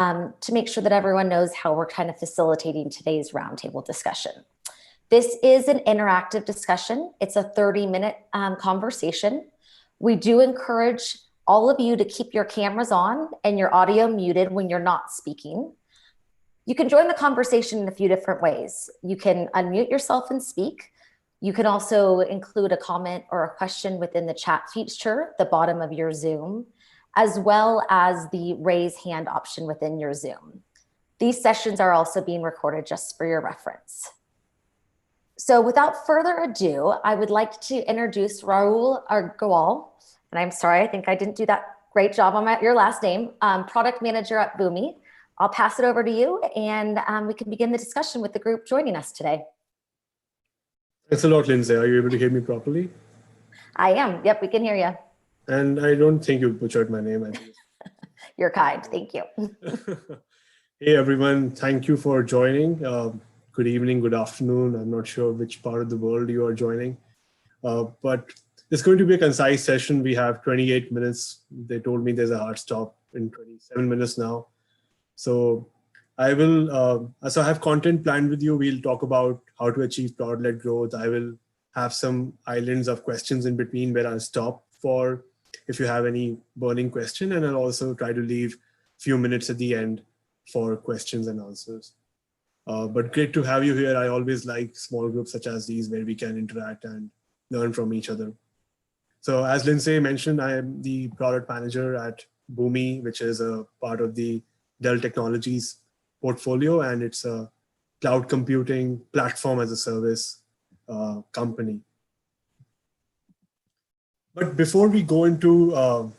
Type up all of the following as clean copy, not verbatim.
to make sure that everyone knows how we're kind of facilitating today's roundtable discussion. This is an interactive discussion. It's a 30-minute conversation. We do encourage all of you to keep your cameras on and your audio muted when you're not speaking. You can join the conversation in a few different ways. You can unmute yourself and speak. You can also include a comment or a question within the chat feature at the bottom of your Zoom, as well as the raise hand option within your Zoom. These sessions are also being recorded just for your reference. So without further ado, I would like to introduce Rahul Agarwal, and I'm sorry, I think I didn't do that great job on your last name, product manager at Boomi. I'll pass it over to you, and we can begin the discussion with the group joining us today. Thanks a lot, Lindsay. Are you able to hear me properly? I am. Yep, we can hear you. And I don't think you butchered my name. You're kind. Thank you. Hey, everyone. Thank you for joining. Good evening, good afternoon. I'm not sure which part of the world you are joining, but it's going to be a concise session. We have 28 minutes. They told me there's a hard stop in 27 minutes now. So I will, so I have content planned with you. We'll talk about how to achieve product-led growth. I will have some islands of questions in between where I'll stop for if you have any burning question, and I'll also try to leave a few minutes at the end for questions and answers. But great to have you here. I always like small groups such as these where we can interact and learn from each other. So as Lindsay mentioned, I am the product manager at Boomi, which is a part of the Dell Technologies portfolio, and it's a cloud computing platform as a service company. But before we go into how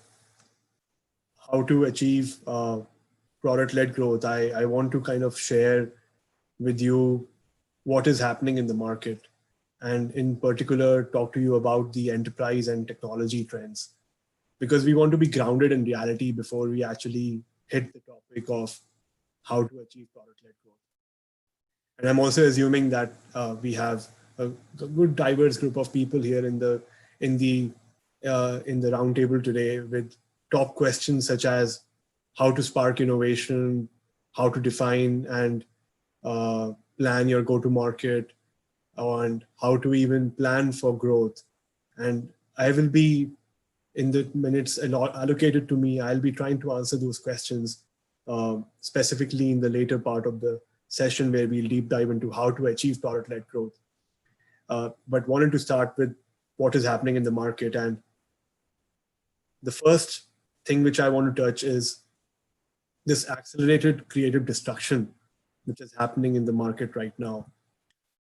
to achieve product-led growth, I want to kind of share with you what is happening in the market, and in particular talk to you about the enterprise and technology trends, because we want to be grounded in reality before we actually hit the topic of how to achieve product-led growth. And I'm also assuming that we have a good diverse group of people here in the roundtable today with top questions such as how to spark innovation, how to define and plan your go-to-market, and how to even plan for growth. And I will be, in the minutes allocated to me, I'll be trying to answer those questions specifically in the later part of the session where we'll deep dive into how to achieve product-led growth. But wanted to start with what is happening in the market. And the first thing which I want to touch is this accelerated creative destruction which is happening in the market right now.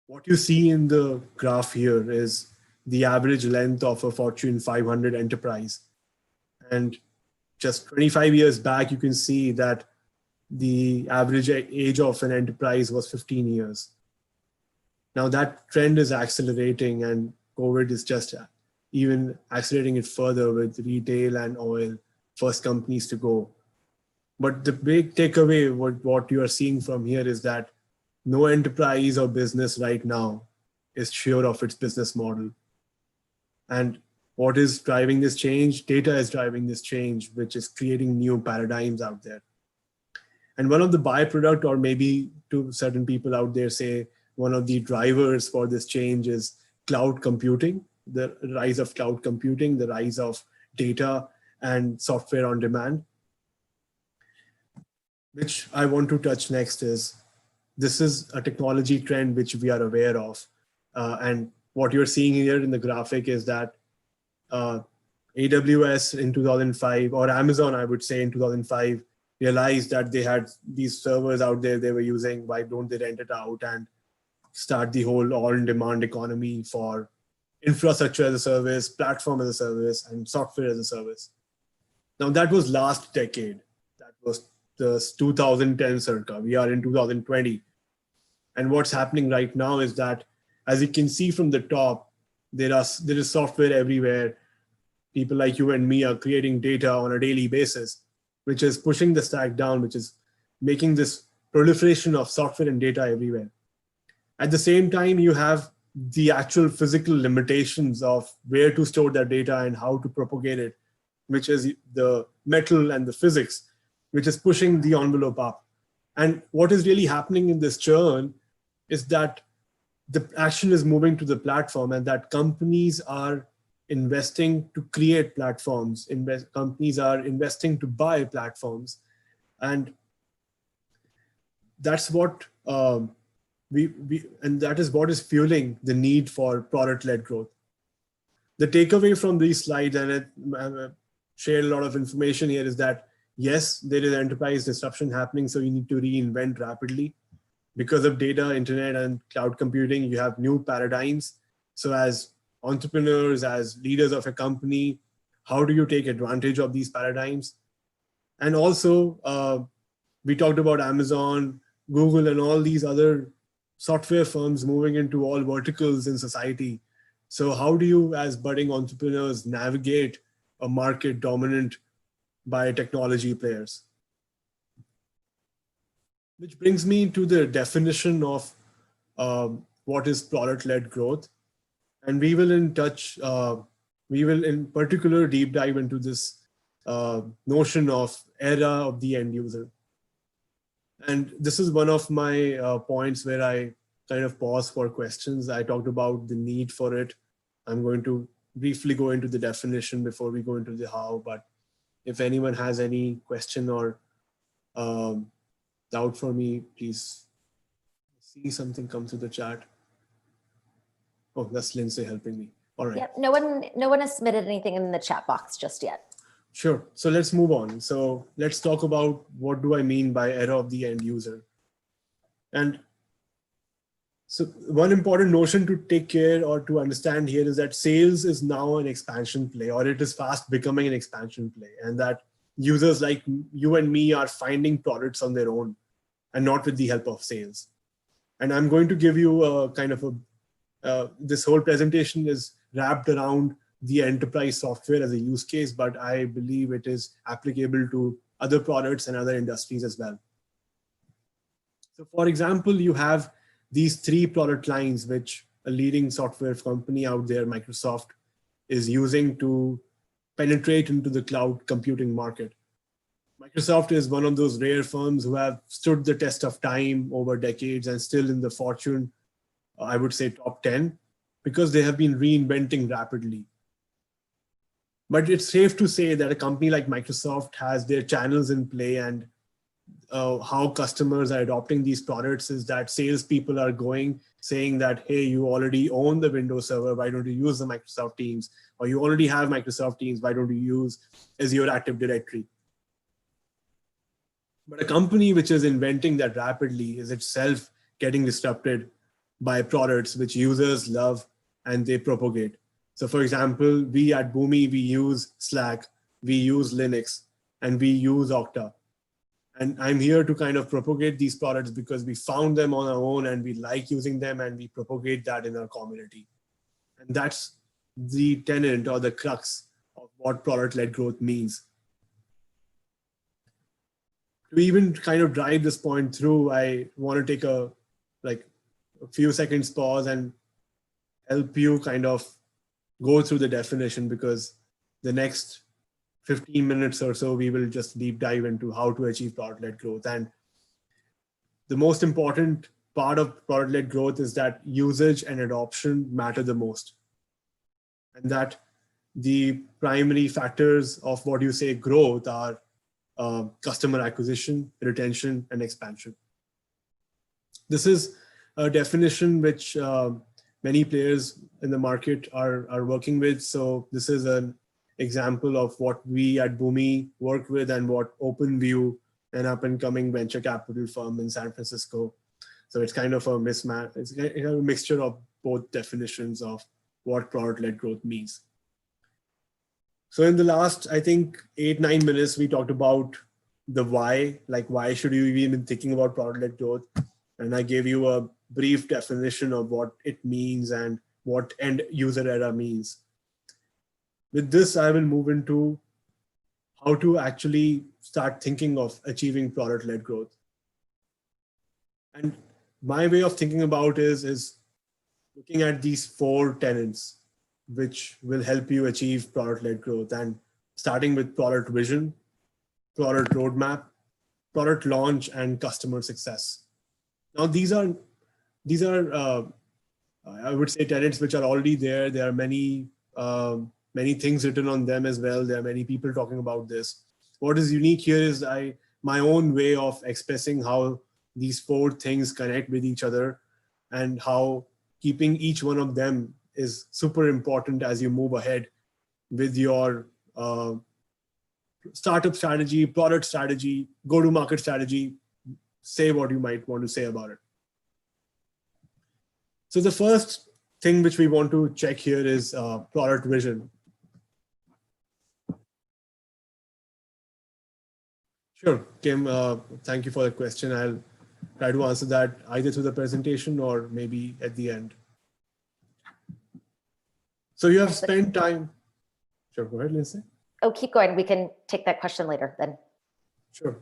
What you see in the graph here is the average length of a Fortune 500 enterprise. And just 25 years back, you can see that the average age of an enterprise was 15 years. Now that trend is accelerating, and COVID is just even accelerating it further with retail and oil, first companies to go. But the big takeaway, what you are seeing from here is that no enterprise or business right now is sure of its business model. And what is driving this change? Data is driving this change, which is creating new paradigms out there. And one of the byproduct, or maybe to certain people out there say, one of the drivers for this change is cloud computing, the rise of cloud computing, the rise of data and software on demand. Which I want to touch next is, this is a technology trend which we are aware of. And what you're seeing here in the graphic is that AWS in 2005, or Amazon, I would say in 2005, realized that they had these servers out there they were using. Why don't they rent it out and start the whole all-in-demand economy for infrastructure as a service, platform as a service, and software as a service? Now that was last decade. That was the 2010 circa. We are in 2020. And what's happening right now is that, as you can see from the top, there is software everywhere. People like you and me are creating data on a daily basis, which is pushing the stack down, which is making this proliferation of software and data everywhere. At the same time, you have the actual physical limitations of where to store that data and how to propagate it, which is the metal and the physics. which is pushing the envelope up. And what is really happening in this churn is that the action is moving to the platform, and that companies are investing to create platforms. Companies are investing to buy platforms. And that's what and that is what is fueling the need for product-led growth. The takeaway from these slides, and I shared a lot of information here, is that yes, there is enterprise disruption happening, so you need to reinvent rapidly. Because of data, internet, and cloud computing, you have new paradigms. So as entrepreneurs, as leaders of a company, how do you take advantage of these paradigms? And also, we talked about Amazon, Google, and all these other software firms moving into all verticals in society. So how do you, as budding entrepreneurs, navigate a market dominant by technology players? Which brings me to the definition of what is product-led growth. And we will in particular deep dive into this notion of era of the end user. And this is one of my points where I kind of pause for questions. I talked about the need for it. I'm going to briefly go into the definition before we go into the how, but if anyone has any question or doubt for me, please see something come through the chat. Oh, that's Lindsay helping me. All right. Yep. No one has submitted anything in the chat box just yet. Sure. So let's move on. So let's talk about what do I mean by era of the end user. And so one important notion to take care or to understand here is that sales is now an expansion play, or it is fast becoming an expansion play, and that users like you and me are finding products on their own and not with the help of sales. And I'm going to give you a kind of this whole presentation is wrapped around the enterprise software as a use case, but I believe it is applicable to other products and other industries as well. So for example, you have these three product lines, which a leading software company out there, Microsoft, is using to penetrate into the cloud computing market. Microsoft is one of those rare firms who have stood the test of time over decades and still in the Fortune, I would say top 10, because they have been reinventing rapidly. But it's safe to say that a company like Microsoft has their channels in play, and how customers are adopting these products is that salespeople are going saying that, hey, you already own the Windows Server, why don't you use the Microsoft Teams? Or you already have Microsoft Teams, why don't you use Azure Active Directory? But a company which is inventing that rapidly is itself getting disrupted by products which users love and they propagate. So for example, we at Boomi, we use Slack, we use Linux, and we use Okta. And I'm here to kind of propagate these products because we found them on our own and we like using them and we propagate that in our community. And that's the tenet or the crux of what product-led growth means. To even kind of drive this point through, I want to take a few seconds pause and help you kind of go through the definition, because the next 15 minutes or so, we will just deep dive into how to achieve product-led growth. And the most important part of product-led growth is that usage and adoption matter the most. And that the primary factors of what you say growth are customer acquisition, retention, and expansion. This is a definition which many players in the market are working with. So this is an example of what we at Boomi work with and what OpenView, an up-and-coming venture capital firm in San Francisco. So it's kind of a mismatch. It's a mixture of both definitions of what product-led growth means. So in the last, I think, 8-9 minutes, we talked about the why, like why should you even be thinking about product-led growth? And I gave you a brief definition of what it means and what end user era means. With this, I will move into how to actually start thinking of achieving product-led growth. And my way of thinking about is looking at these 4 tenets, which will help you achieve product-led growth, and starting with product vision, product roadmap, product launch, and customer success. Now, these are I would say tenets which are already there. There are many things written on them as well. There are many people talking about this. What is unique here is my own way of expressing how these 4 things connect with each other, and how keeping each one of them is super important as you move ahead with your startup strategy, product strategy, go-to-market strategy. Say what you might want to say about it. So the first thing which we want to check here is product vision. Sure, Kim, thank you for the question. I'll try to answer that either through the presentation or maybe at the end. So you have spent time. Sure, go ahead, Lindsay. Oh, keep going. We can take that question later then. Sure.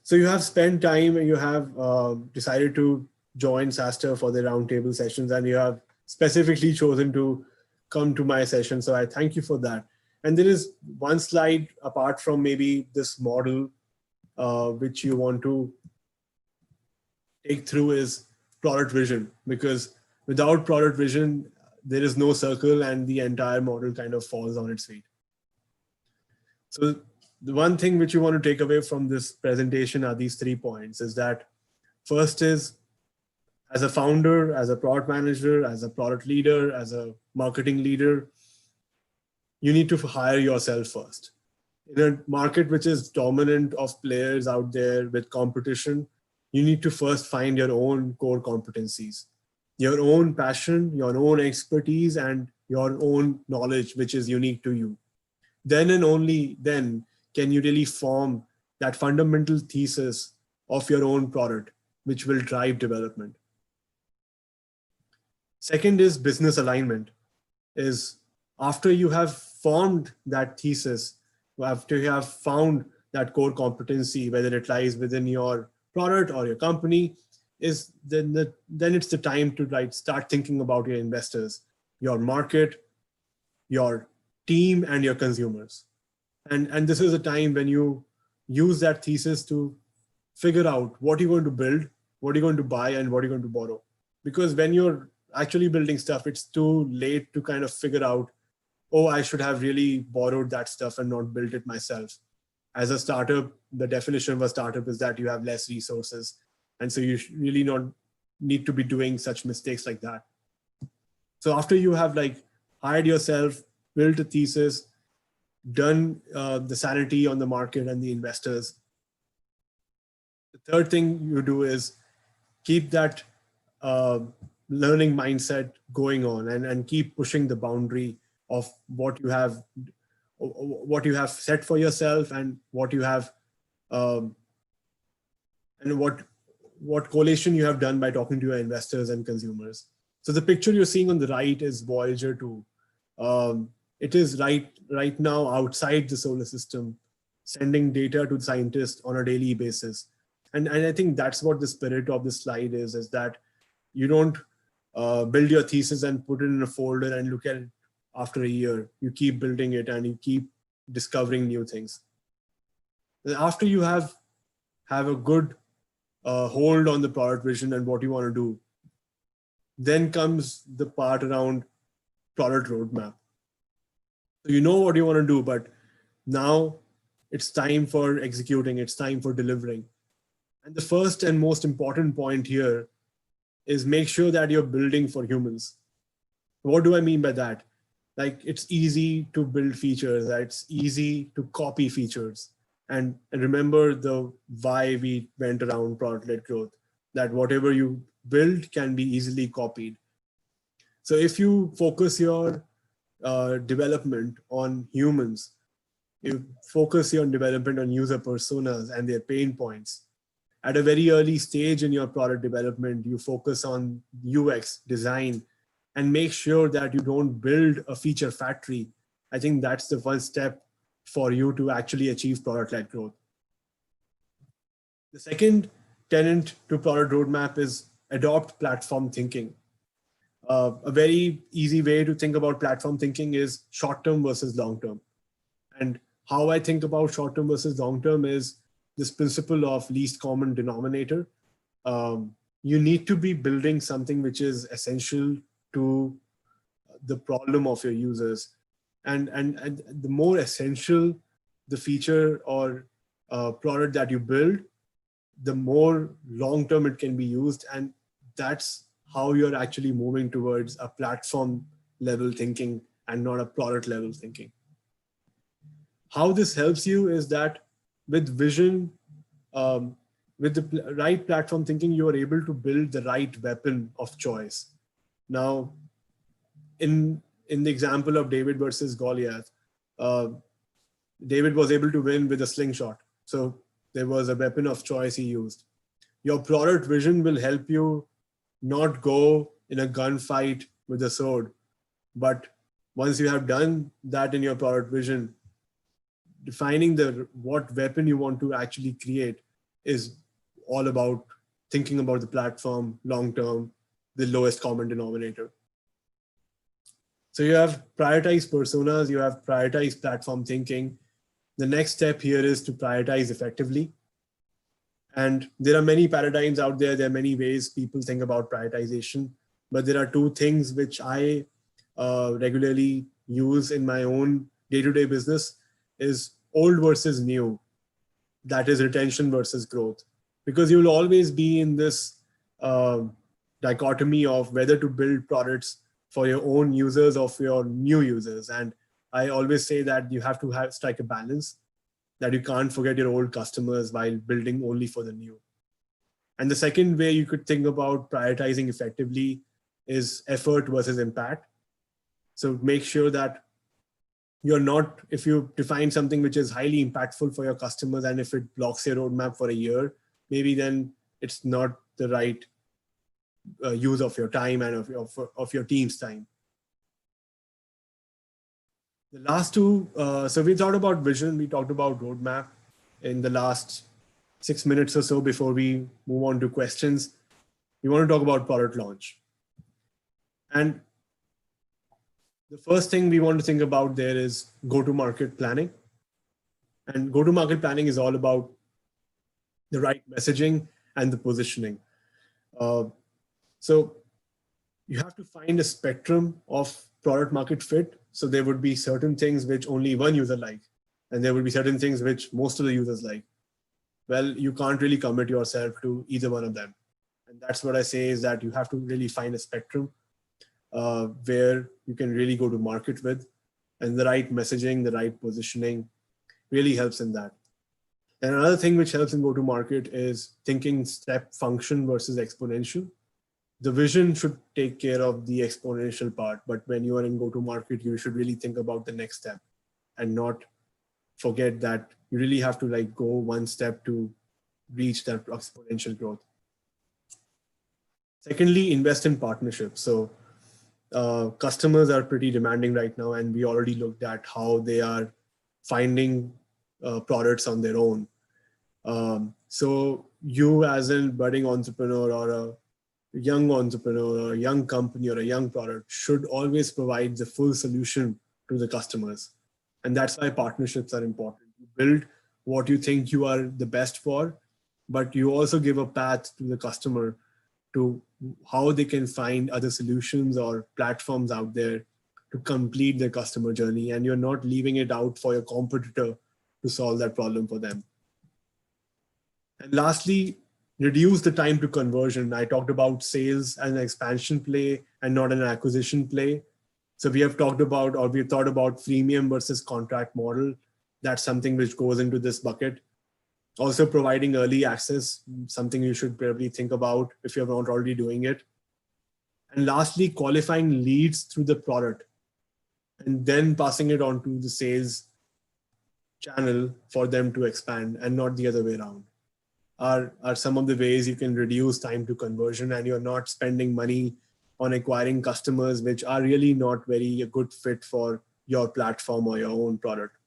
So you have spent time and you have decided to join SaaStr for the roundtable sessions, and you have specifically chosen to come to my session. So I thank you for that. And there is one slide apart from maybe this model, which you want to take through, is product vision, because without product vision, there is no circle and the entire model kind of falls on its feet. So the one thing which you want to take away from this presentation are these 3 points. Is that first is, as a founder, as a product manager, as a product leader, as a marketing leader, you need to hire yourself first. In a market which is dominant of players out there with competition, you need to first find your own core competencies, your own passion, your own expertise, and your own knowledge, which is unique to you. Then and only then can you really form that fundamental thesis of your own product, which will drive development. Second is business alignment. Is after you have formed that thesis, after you have found that core competency, whether it lies within your product or your company, is then it's the time to start thinking about your investors, your market, your team, and your consumers. And this is a time when you use that thesis to figure out what you're going to build, what you're going to buy, and what you're going to borrow. Because when you're actually building stuff, it's too late to kind of figure out, oh, I should have really borrowed that stuff and not built it myself. As a startup, the definition of a startup is that you have less resources. And so you really not need to be doing such mistakes like that. So after you have hired yourself, built a thesis, done the sanity on the market and the investors, the third thing you do is keep that learning mindset going on and keep pushing the boundary of what you have set for yourself, and what you have and what collation you have done by talking to your investors and consumers. So the picture you're seeing on the right is Voyager 2. It is right now outside the solar system, sending data to scientists on a daily basis. And I think that's what the spirit of this slide is that you don't build your thesis and put it in a folder and look at it after a year. You keep building it and you keep discovering new things. After you have a good hold on the product vision and what you want to do, then comes the part around product roadmap. So you know what you want to do, but now it's time for executing, it's time for delivering. And the first and most important point here is make sure that you're building for humans. What do I mean by that? It's easy to build features, it's easy to copy features. And remember the why we went around product-led growth, that whatever you build can be easily copied. So if you focus your development on humans, you focus your development on user personas and their pain points. At a very early stage in your product development, you focus on UX design and make sure that you don't build a feature factory. I think that's the first step for you to actually achieve product-led growth. The second tenet to product roadmap is adopt platform thinking. A very easy way to think about platform thinking is short-term versus long-term. And how I think about short-term versus long-term is this principle of least common denominator. You need to be building something which is essential to the problem of your users. And the more essential the feature or product that you build, the more long-term it can be used. And that's how you're actually moving towards a platform level thinking and not a product level thinking. How this helps you is that with vision, with the right platform thinking, you are able to build the right weapon of choice. Now, in the example of David versus Goliath, David was able to win with a slingshot. So there was a weapon of choice he used. Your product vision will help you not go in a gunfight with a sword. But once you have done that in your product vision, defining what weapon you want to actually create is all about thinking about the platform long-term, the lowest common denominator. So you have prioritized personas, you have prioritized platform thinking. The next step here is to prioritize effectively. And there are many paradigms out there. There are many ways people think about prioritization, but there are two things which I regularly use in my own day-to-day business is old versus new. That is retention versus growth. Because you will always be in this dichotomy of whether to build products for your own users or for your new users. And I always say that you have to strike a balance, that you can't forget your old customers while building only for the new. And the second way you could think about prioritizing effectively is effort versus impact. So make sure that you're not, if you define something which is highly impactful for your customers and if it blocks your roadmap for a year, maybe then it's not the right use of your time and of your team's time. The last two, so we talked about vision, we talked about roadmap in the last 6 minutes or so before we move on to questions. We want to talk about product launch. And the first thing we want to think about there is go-to-market planning. And go-to-market planning is all about the right messaging and the positioning. So you have to find a spectrum of product market fit. So there would be certain things which only one user likes, and there would be certain things which most of the users like. Well, you can't really commit yourself to either one of them. And that's what I say is that you have to really find a spectrum where you can really go to market with, and the right messaging, the right positioning really helps in that. And another thing which helps in go-to-market is thinking step function versus exponential. The vision should take care of the exponential part, but when you are in go-to-market, you should really think about the next step and not forget that you really have to like go one step to reach that exponential growth. Secondly, invest in partnerships. So customers are pretty demanding right now, and we already looked at how they are finding products on their own. So you as a budding entrepreneur or a young entrepreneur or a young company or a young product should always provide the full solution to the customers. And that's why partnerships are important. You build what you think you are the best for, but you also give a path to the customer to how they can find other solutions or platforms out there to complete their customer journey. And you're not leaving it out for your competitor to solve that problem for them. And lastly, reduce the time to conversion. I talked about sales as an expansion play and not an acquisition play. So we have talked about, or we've thought about freemium versus contract model. That's something which goes into this bucket. Also providing early access, something you should probably think about if you're not already doing it. And lastly, qualifying leads through the product and then passing it on to the sales channel for them to expand and not the other way around. Are some of the ways you can reduce time to conversion, and you're not spending money on acquiring customers which are really not very a good fit for your platform or your own product.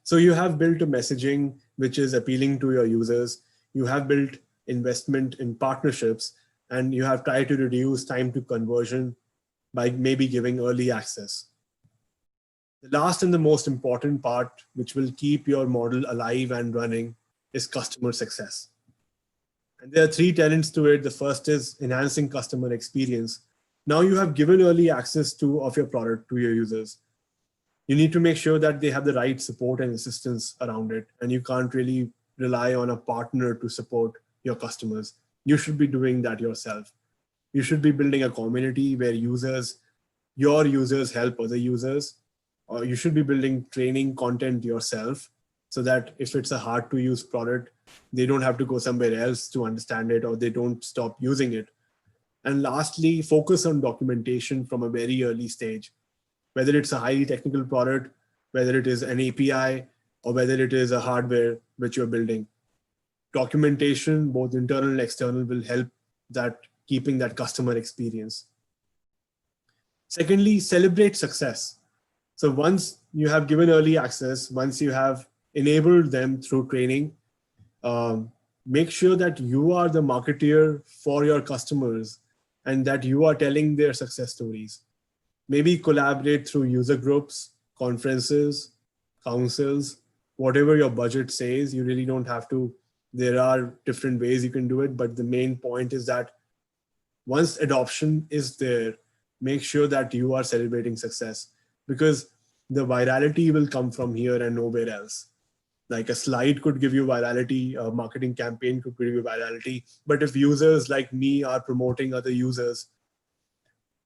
So you have built a messaging which is appealing to your users. You have built investment in partnerships, and you have tried to reduce time to conversion by maybe giving early access. The last and the most important part, which will keep your model alive and running, is customer success. And there are three tenets to it. The first is enhancing customer experience. Now you have given early access of your product to your users. You need to make sure that they have the right support and assistance around it. And you can't really rely on a partner to support your customers. You should be doing that yourself. You should be building a community where your users help other users, or you should be building training content yourself so that if it's a hard to use product, they don't have to go somewhere else to understand it, or they don't stop using it. And lastly, focus on documentation from a very early stage, whether it's a highly technical product, whether it is an API, or whether it is a hardware which you're building. Documentation, both internal and external, will help that keeping that customer experience. Secondly, celebrate success. So once you have given early access, once you have enabled them through training, make sure that you are the marketeer for your customers and that you are telling their success stories. Maybe collaborate through user groups, conferences, councils, whatever your budget says. You really don't have to. There are different ways you can do it, but the main point is that once adoption is there, make sure that you are celebrating success, because the virality will come from here and nowhere else. Like a slide could give you virality, a marketing campaign could give you virality. But if users like me are promoting other users,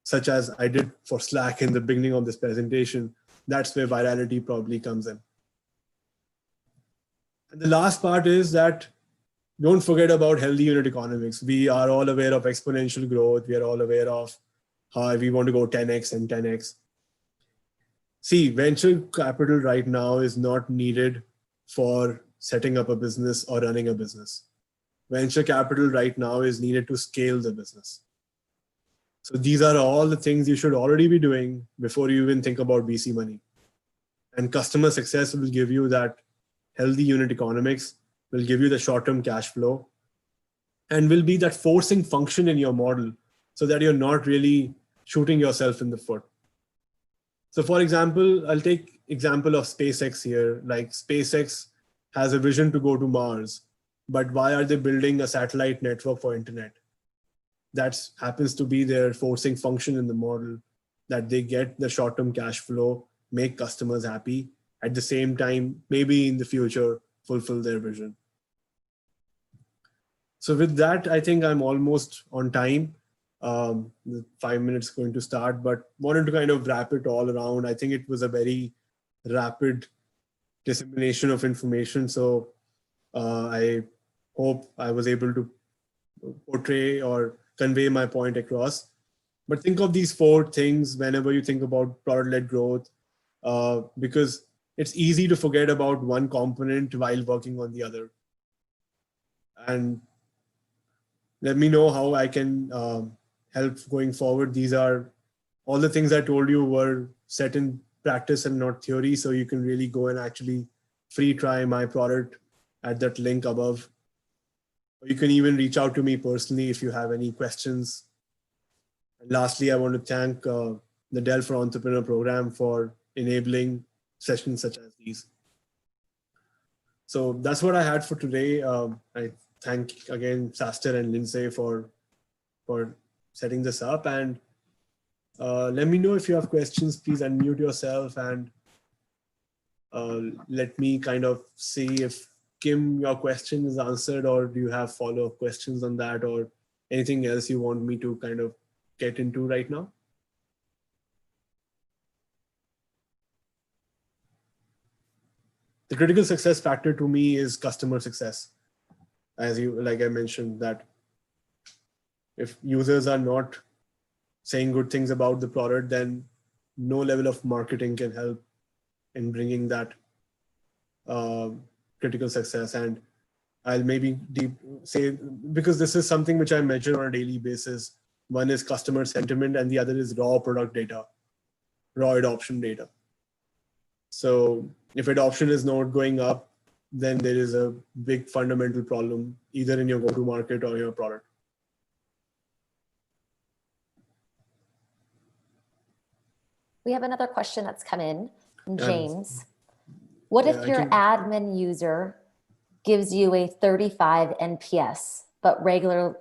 such as I did for Slack in the beginning of this presentation, that's where virality probably comes in. And the last part is that don't forget about healthy unit economics. We are all aware of exponential growth. We are all aware of how we want to go 10x and 10x. See, venture capital right now is not needed for setting up a business or running a business. Venture capital right now is needed to scale the business. So these are all the things you should already be doing before you even think about VC money. And customer success will give you that healthy unit economics, will give you the short-term cash flow, and will be that forcing function in your model so that you're not really shooting yourself in the foot. So for example, I'll take example of SpaceX here. Like SpaceX has a vision to go to Mars, but why are they building a satellite network for internet? That happens to be their forcing function in the model, that they get the short-term cash flow, make customers happy, at the same time, maybe in the future, fulfill their vision. So with that, I think I'm almost on time. The 5 minutes going to start, but wanted to kind of wrap it all around. I think it was a very rapid dissemination of information. So I hope I was able to portray or convey my point across. But think of these 4 things whenever you think about product-led growth, because it's easy to forget about one component while working on the other. And let me know how I can help going forward. These are all the things I told you were set in practice and not theory. So you can really go and actually free try my product at that link above. You can even reach out to me personally if you have any questions. And lastly, I want to thank the Dell for Entrepreneur program for enabling sessions such as these. So that's what I had for today. I thank again Saster and Lindsay for setting this up. And let me know if you have questions. Please unmute yourself and let me kind of see if Kim, your question is answered, or do you have follow-up questions on that, or anything else you want me to kind of get into right now? The critical success factor to me is customer success. Like I mentioned, that if users are not saying good things about the product, then no level of marketing can help in bringing that critical success. And I'll maybe say, because this is something which I measure on a daily basis. One is customer sentiment and the other is raw product data, raw adoption data. So if adoption is not going up, then there is a big fundamental problem either in your go-to-market or your product. We have another question that's come in. James, what if your admin user gives you a 35 NPS, but regular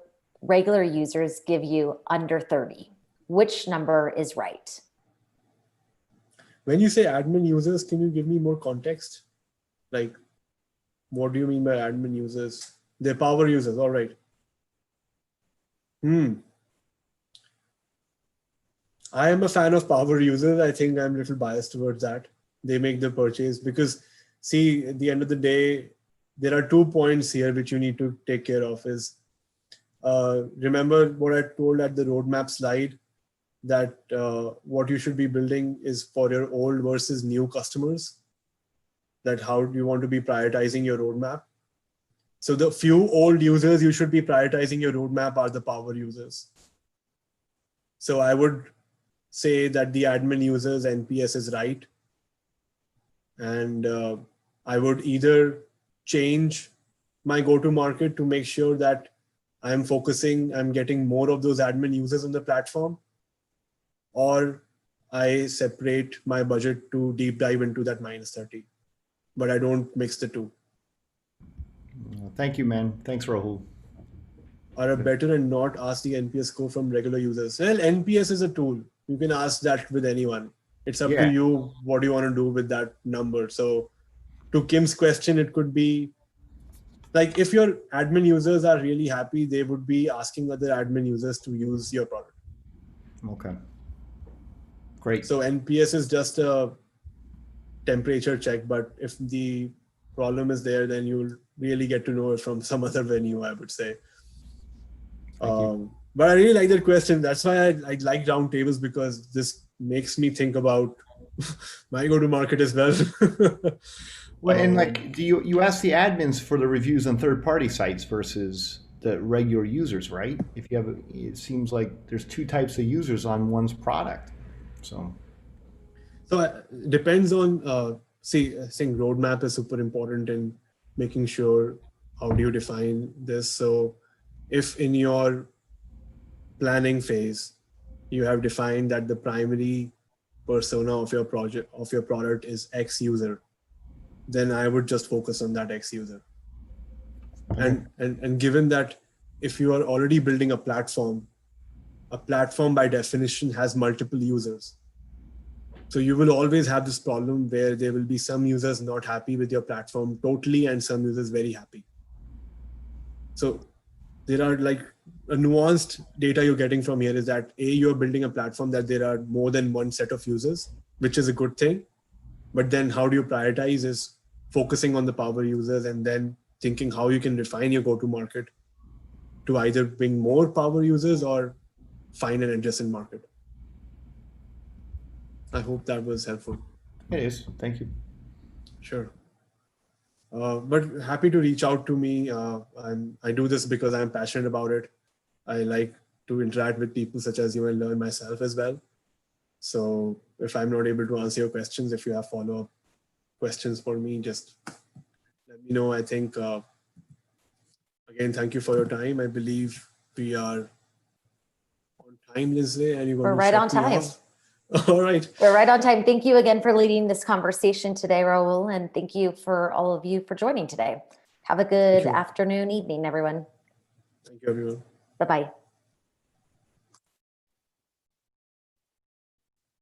users give you under 30? Which number is right? When you say admin users, can you give me more context? Like, what do you mean by admin users? They're power users, all right. I am a fan of power users. I think I'm a little biased towards that. They make the purchase because, see, at the end of the day, there are 2 points here which you need to take care of is, remember what I told at the roadmap slide, that what you should be building is for your old versus new customers, that how do you want to be prioritizing your roadmap. So the few old users you should be prioritizing your roadmap are the power users. So I would say that the admin users NPS is right. And I would either change my go-to-market to make sure that I'm getting more of those admin users on the platform, or I separate my budget to deep dive into that -30, but I don't mix the two. Thank you, man. Thanks, Rahul. Are better and not ask the NPS score from regular users. Well, NPS is a tool. You can ask that with anyone. It's up to you what you want to do with that number. So to Kim's question, it could be like if your admin users are really happy, they would be asking other admin users to use your product. Okay. Great. So NPS is just a temperature check, but if the problem is there, then you'll really get to know it from some other venue, I would say. But I really like that question. That's why I like roundtables, because this makes me think about my go-to-market as well. Well, and like, do you ask the admins for the reviews on third-party sites versus the regular users, right? If you have, it seems like there's 2 types of users on one's product. So it depends on, I think roadmap is super important in making sure how do you define this. So if in your planning phase, you have defined that the primary persona of your product is X user, then I would just focus on that X user. And given that if you are already building a platform by definition has multiple users. So you will always have this problem where there will be some users not happy with your platform totally and some users very happy. So there are like a nuanced data you're getting from here is that you're building a platform that there are more than one set of users, which is a good thing. But then how do you prioritize is focusing on the power users and then thinking how you can refine your go-to-market to either bring more power users or find an adjacent market. I hope that was helpful. It is. Thank you. Sure. But happy to reach out to me. I do this because I'm passionate about it. I like to interact with people such as you and learn myself as well. So if I'm not able to answer your questions, if you have follow-up questions for me, just let me know. I think, again, thank you for your time. I believe we are on time, Lindsay, and we're right on time. All right. We're right on time. Thank you again for leading this conversation today, Rahul, and thank you for all of you for joining today. Have a good afternoon, evening, everyone. Thank you, everyone. Bye-bye.